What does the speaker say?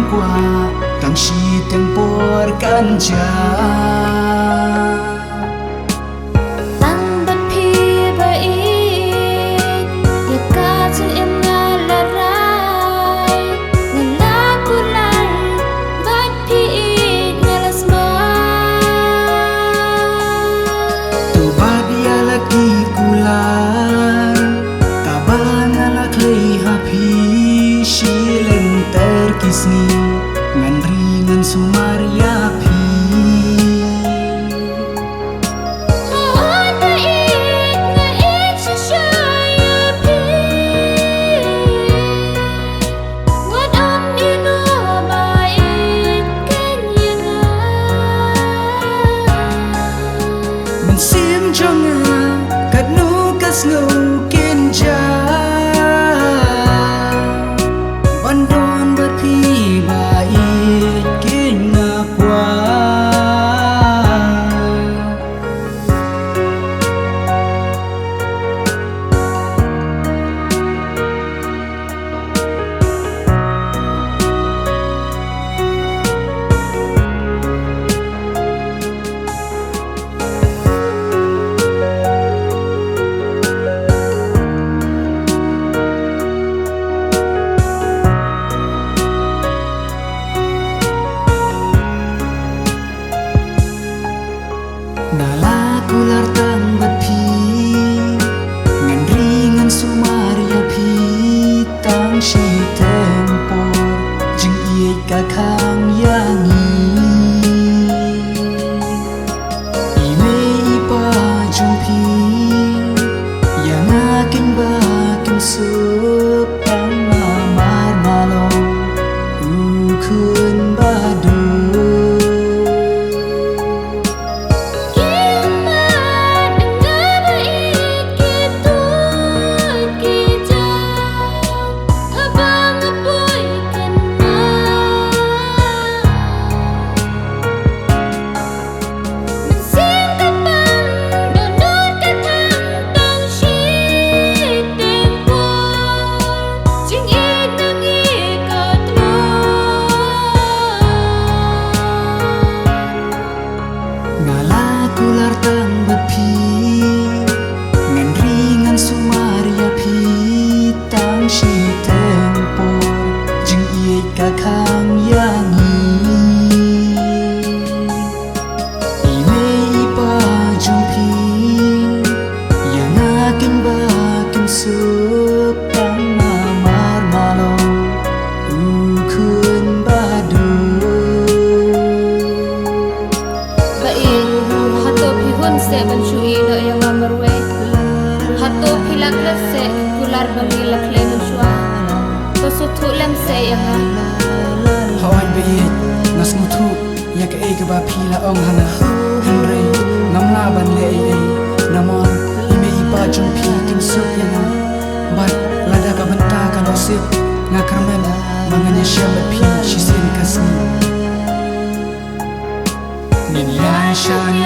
qua tang shi tempor kanja Kisni ngan ringan sumaria pi men sim jonga kat nu kas nu kinja nala kular tang bat pi ngan ringan sumaria pi tang shi tempo jing ie ka khang yangi ime ipa jong pi yang akin ba kin sup tang mar malong kun badu kular tang bat pi ngan ringan sumaria pi tang shi tempo jing ie ka khang yangi ime ipa jong pi yang akin ba kin sup tang mar malong kun badu se banshui lo yang amarwe hato philak la se kular bangi lakle mushwa to su thulam se yang hawan be nas muthu ya ka e ka ba phila ong hana hanre namla ban le e namon ime ipa jong phi kin su yang bat lada ka banta ka lo se nga karmen manganya shamat phi shi sen kasni nin ya shan